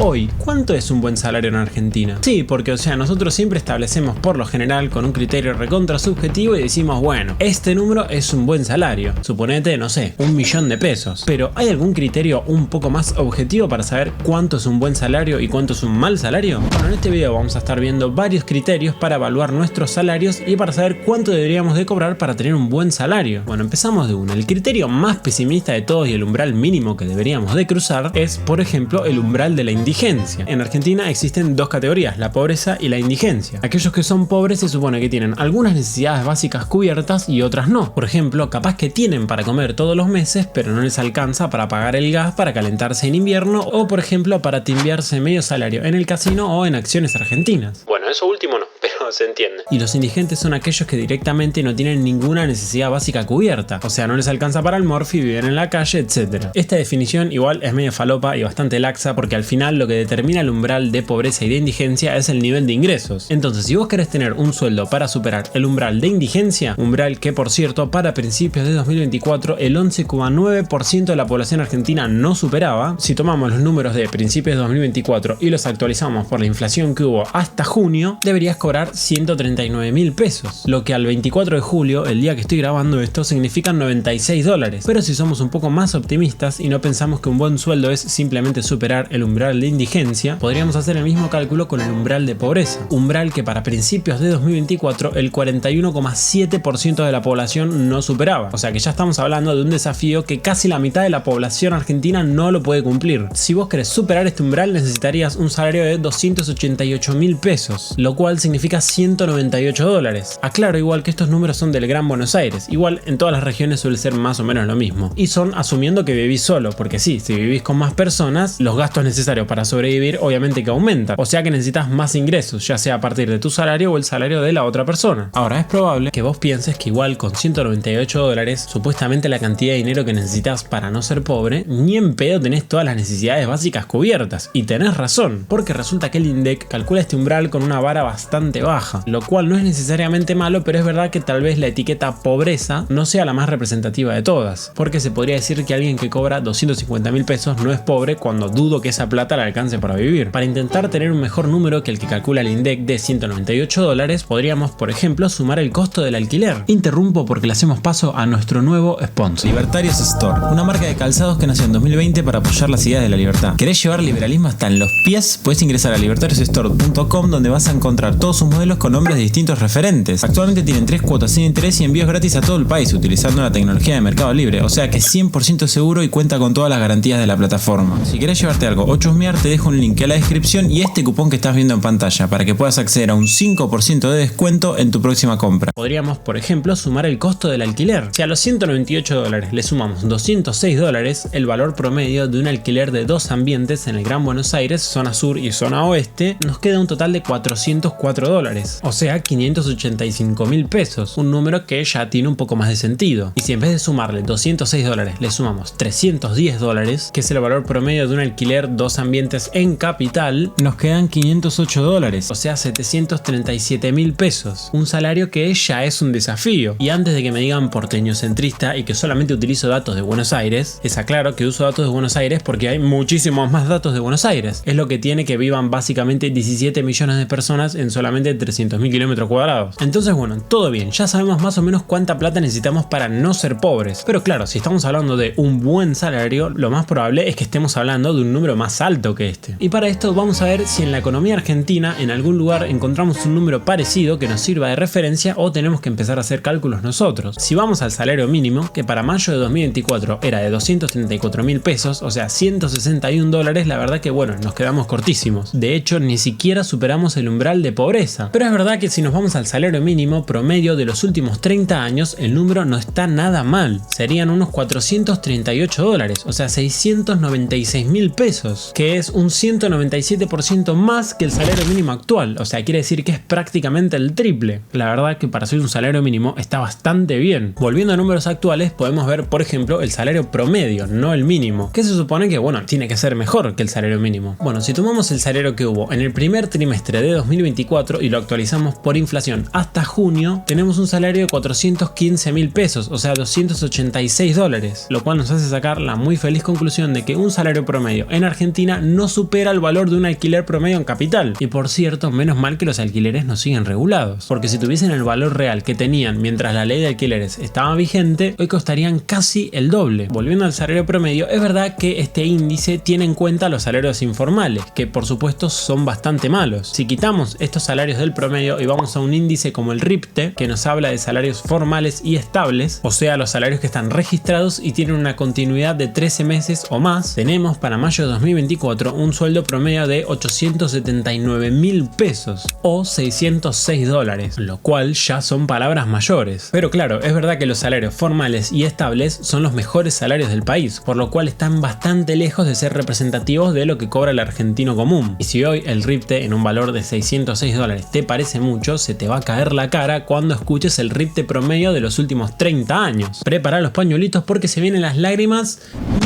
hoy, ¿cuánto es un buen salario en Argentina? Sí, porque o sea, nosotros siempre establecemos por lo general con un criterio recontra subjetivo y decimos, bueno, este número es un buen salario. Suponete, no sé, 1 millón de pesos. Pero ¿hay algún criterio un poco más objetivo para saber cuánto es un buen salario y cuánto es un mal salario? Bueno, en este video vamos a estar viendo varios criterios para evaluar nuestros salarios y para saber cuánto deberíamos de cobrar para tener un buen salario. Bueno, empezamos de una. El criterio más pesimista de todos y el umbral mínimo que deberíamos de cruzar es, por ejemplo, el umbral de la indigencia. En Argentina existen dos categorías, la pobreza y la indigencia. Aquellos que son pobres se supone que tienen algunas necesidades básicas cubiertas y otras no. Por ejemplo, capaz que tienen para comer todos los meses, pero no les alcanza para pagar el gas para calentarse en invierno o, por ejemplo, para timbiarse medio salario en el casino o en acciones argentinas. Bueno, eso último no, pero se entiende. Y los indigentes son aquellos que directamente no tienen ninguna necesidad básica cubierta, o sea, no les alcanza para el morfi, viven en la calle, etc. Esta definición igual es medio falopa y bastante laxa porque al final lo que determina el umbral de pobreza y de indigencia es el nivel de ingresos. Entonces, si vos querés tener un sueldo para superar el umbral de indigencia, umbral que por cierto para principios de 2024 el 11,9% de la población argentina no superaba, si tomamos los números de principios de 2024 y los actualizamos por la inflación que hubo hasta junio, deberías cobrar 139.000 pesos, lo que al 24 de julio, el día que estoy grabando esto, significan $96. Pero si somos un poco más optimistas y no pensamos que un buen sueldo es simplemente superar el umbral de indigencia, podríamos hacer el mismo cálculo con el umbral de pobreza, umbral que para principios de 2024 el 41,7% de la población no superaba, o sea que ya estamos hablando de un desafío que casi la mitad de la población argentina no lo puede cumplir. Si vos querés superar este umbral necesitarías un salario de 288.000 pesos, lo cual significa $198. Aclaro igual que estos números son del Gran Buenos Aires, igual en todas las regiones suele ser más o menos lo mismo, y son asumiendo que vivís solo, porque sí, si vivís con más personas, los gastos necesarios para sobrevivir obviamente que aumentan, o sea que necesitas más ingresos, ya sea a partir de tu salario o el salario de la otra persona. Ahora, es probable que vos pienses que igual con $198, supuestamente la cantidad de dinero que necesitas para no ser pobre, ni en pedo tenés todas las necesidades básicas cubiertas, y tenés razón, porque resulta que el INDEC calcula este umbral con una vara bastante baja, lo cual no es necesariamente malo, pero es verdad que tal vez la etiqueta pobreza no sea la más representativa de todas, porque se podría decir que alguien que cobra 250.000 pesos no es pobre cuando dudo que esa plata le alcance para vivir. Para intentar tener un mejor número que el que calcula el INDEC de $198, podríamos, por ejemplo, sumar el costo del alquiler. Interrumpo porque le hacemos paso a nuestro nuevo sponsor, Libertarios Store, una marca de calzados que nació en 2020 para apoyar las ideas de la libertad. ¿Querés llevar liberalismo hasta en los pies? Puedes ingresar a libertariosstore.com, donde vas a encontrar todos sus modelos con nombres de distintos referentes. Actualmente tienen 3 cuotas sin interés y envíos gratis a todo el país utilizando la tecnología de Mercado Libre, o sea que es 100% seguro y cuenta con todas las garantías de la plataforma. Si querés llevarte algo o chusmear, te dejo un link en la descripción y este cupón que estás viendo en pantalla para que puedas acceder a un 5% de descuento en tu próxima compra. Podríamos, por ejemplo, sumar el costo del alquiler. Si a los $198 le sumamos $206, el valor promedio de un alquiler de 2 ambientes en el Gran Buenos Aires, zona sur y zona oeste, nos queda un total de $404, o sea 585.000 pesos, un número que ya tiene un poco más de sentido. Y si en vez de sumarle $206 le sumamos $310, que es el valor promedio de un alquiler 2 ambientes en capital, nos quedan $508, o sea 737.000 pesos, un salario que ya es un desafío. Y antes de que me digan porteño centrista y que solamente utilizo datos de Buenos Aires, les aclaro que uso datos de Buenos Aires porque hay muchísimos más datos de Buenos Aires. Es lo que tiene que vivan básicamente 17 millones de personas en solamente 300.000 kilómetros cuadrados. Entonces bueno, todo bien, ya sabemos más o menos cuánta plata necesitamos para no ser pobres. Pero claro, si estamos hablando de un buen salario, lo más probable es que estemos hablando de un número más alto que este. Y para esto vamos a ver si en la economía argentina en algún lugar encontramos un número parecido que nos sirva de referencia o tenemos que empezar a hacer cálculos nosotros. Si vamos al salario mínimo, que para mayo de 2024 era de 234.000 pesos, o sea $161, la verdad que bueno, nos quedamos cortísimos. De hecho, ni siquiera superamos el umbral de pobreza. Pero es verdad que si nos vamos al salario mínimo promedio de los últimos 30 años, el número no está nada mal. Serían unos $438, o sea 696.000 pesos, que es un 197% más que el salario mínimo actual, o sea quiere decir que es prácticamente el triple. La verdad que para ser un salario mínimo está bastante bien. Volviendo a números actuales, podemos ver por ejemplo el salario promedio, no el mínimo, que se supone que bueno, tiene que ser mejor que el salario mínimo. Bueno, si tomamos el salario que hubo en el primer trimestre de 2024 y lo lo actualizamos por inflación hasta junio, tenemos un salario de 415.000 pesos, o sea 286 dólares, lo cual nos hace sacar la muy feliz conclusión de que un salario promedio en Argentina no supera el valor de un alquiler promedio en capital. Y por cierto, menos mal que los alquileres no siguen regulados, porque si tuviesen el valor real que tenían mientras la ley de alquileres estaba vigente, hoy costarían casi el doble. Volviendo al salario promedio, es verdad que este índice tiene en cuenta los salarios informales, que por supuesto son bastante malos. Si quitamos estos salarios del promedio y vamos a un índice como el RIPTE, que nos habla de salarios formales y estables, o sea los salarios que están registrados y tienen una continuidad de 13 meses o más, tenemos para mayo de 2024 un sueldo promedio de 879.000 pesos o 606 dólares, lo cual ya son palabras mayores. Pero claro, es verdad que los salarios formales y estables son los mejores salarios del país, por lo cual están bastante lejos de ser representativos de lo que cobra el argentino común. Y si hoy el RIPTE en un valor de 606 dólares te parece mucho, se te va a caer la cara cuando escuches el RIPTE promedio de los últimos 30 años. Prepara los pañuelitos porque se vienen las lágrimas.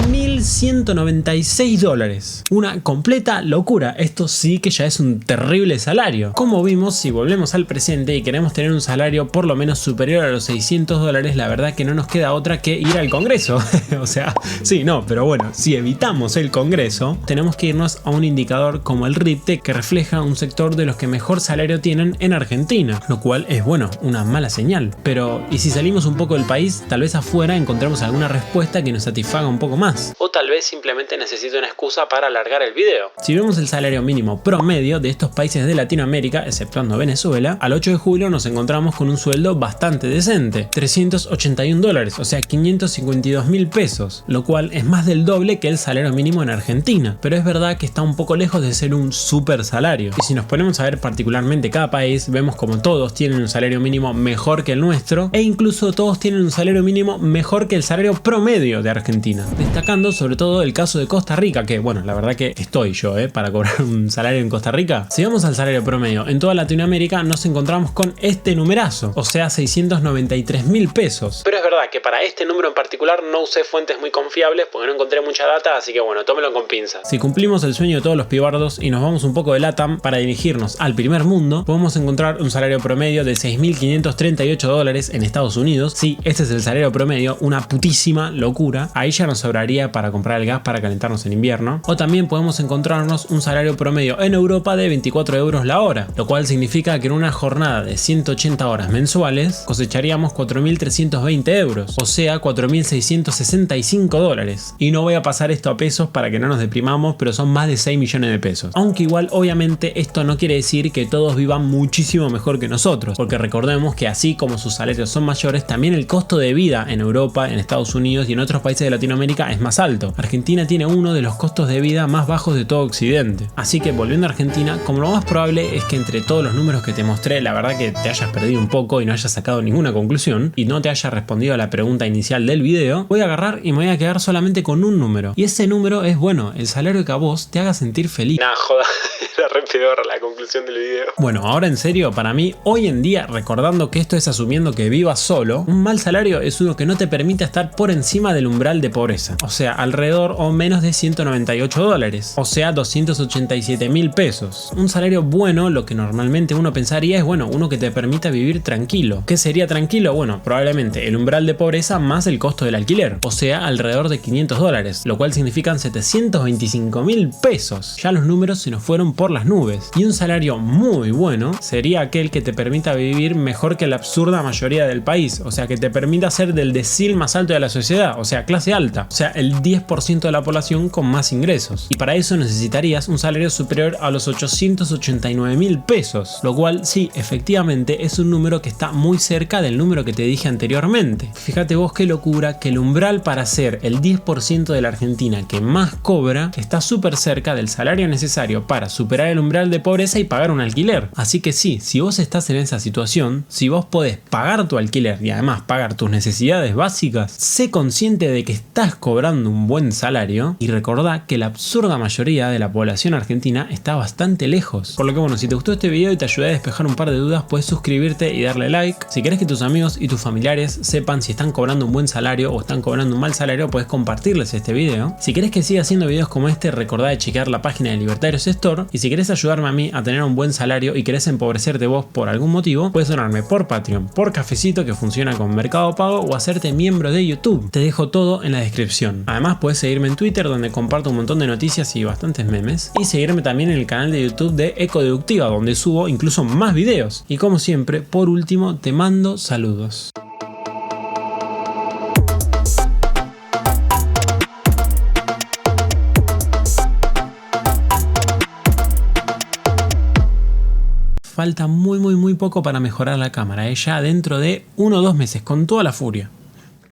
1.196 dólares. Una completa locura. Esto sí que ya es un terrible salario. Como vimos, si volvemos al presente y queremos tener un salario por lo menos superior a los 600 dólares, la verdad que no nos queda otra que ir al Congreso. O sea, sí, no, pero bueno, si evitamos el Congreso, tenemos que irnos a un indicador como el RIPTE, que refleja un sector de los que mejor salario tienen en Argentina, lo cual es, bueno, una mala señal. Pero, ¿y si salimos un poco del país? Tal vez afuera encontremos alguna respuesta que nos satisfaga un poco más. O tal vez simplemente necesito una excusa para alargar el video. Si vemos el salario mínimo promedio de estos países de Latinoamérica, exceptuando Venezuela, al 8 de julio nos encontramos con un sueldo bastante decente, 381 dólares, o sea 552.000 pesos, lo cual es más del doble que el salario mínimo en Argentina, pero es verdad que está un poco lejos de ser un super salario. Y si nos ponemos a ver particularmente cada país, vemos como todos tienen un salario mínimo mejor que el nuestro, e incluso todos tienen un salario mínimo mejor que el salario promedio de Argentina, destacando sobre todo el caso de Costa Rica, que bueno, la verdad que estoy yo para cobrar un salario en Costa Rica. Si vamos al salario promedio en toda Latinoamérica, nos encontramos con este numerazo, o sea 693.000 pesos. Pero es verdad que para este número en particular no usé fuentes muy confiables porque no encontré mucha data, así que bueno, tómelo con pinzas. Si cumplimos el sueño de todos los pibardos y nos vamos un poco de LATAM para dirigirnos al primer mundo, podemos encontrar un salario promedio de 6.538 dólares en Estados Unidos. Sí, este es el salario promedio, una putísima locura. Ahí ya nos sobraría para comprar el gas para calentarnos en invierno. O también podemos encontrarnos un salario promedio en Europa de 24 euros la hora, lo cual significa que en una jornada de 180 horas mensuales cosecharíamos 4.320 euros, o sea 4.665 dólares. Y no voy a pasar esto a pesos para que no nos deprimamos, pero son más de 6 millones de pesos. Aunque igual obviamente esto no quiere decir que todos vivan muchísimo mejor que nosotros, porque recordemos que así como sus salarios son mayores, también el costo de vida en Europa, en Estados Unidos y en otros países de Latinoamérica es más alto. Argentina tiene uno de los costos de vida más bajos de todo Occidente. Así que volviendo a Argentina, como lo más probable es que entre todos los números que te mostré, la verdad que te hayas perdido un poco y no hayas sacado ninguna conclusión y no te haya respondido a la pregunta inicial del video, voy a agarrar y me voy a quedar solamente con un número. Y ese número es, bueno, el salario que a vos te haga sentir feliz. Nah, joda, era re peor la conclusión del video. Bueno, ahora en serio, para mí, hoy en día, recordando que esto es asumiendo que vivas solo, un mal salario es uno que no te permite estar por encima del umbral de pobreza. O sea, alrededor o menos de 198 dólares. O sea, 287.000 pesos. Un salario bueno, lo que normalmente uno pensaría es, bueno, uno que te permita vivir tranquilo. ¿Qué sería tranquilo? Bueno, probablemente el umbral de pobreza más el costo del alquiler. O sea, alrededor de 500 dólares, lo cual significan 725.000 pesos. Ya los números se nos fueron por las nubes. Y un salario muy bueno sería aquel que te permita vivir mejor que la absurda mayoría del país. O sea, que te permita ser del decil más alto de la sociedad. O sea, clase alta. O sea, el 10% de la población con más ingresos. Y para eso necesitarías un salario superior a los 889.000 pesos. Lo cual, sí, efectivamente es un número que está muy cerca del número que te dije anteriormente. Fíjate vos qué locura que el umbral para ser el 10% de la Argentina que más cobra está súper cerca del salario necesario para superar el umbral de pobreza y pagar un alquiler. Así que sí, si vos estás en esa situación, si vos podés pagar tu alquiler y además pagar tus necesidades básicas, sé consciente de que estás cobrando un buen salario y recordá que la absurda mayoría de la población argentina está bastante lejos. Por lo que bueno, si te gustó este video y te ayudé a despejar un par de dudas, puedes suscribirte y darle like. Si querés que tus amigos y tus familiares sepan si están cobrando un buen salario o están cobrando un mal salario, puedes compartirles este video. Si querés que siga haciendo videos como este, recordá de chequear la página de Libertarios Store. Y Y si querés ayudarme a mí a tener un buen salario y querés empobrecerte vos por algún motivo, puedes donarme por Patreon, por Cafecito, que funciona con Mercado Pago, o hacerte miembro de YouTube. Te dejo todo en la descripción. Además puedes seguirme en Twitter, donde comparto un montón de noticias y bastantes memes, y seguirme también en el canal de YouTube de Ecodeductiva, donde subo incluso más videos. Y como siempre, por último, te mando saludos. Falta muy poco para mejorar la cámara, ya dentro de 1 o 2 meses, con toda la furia.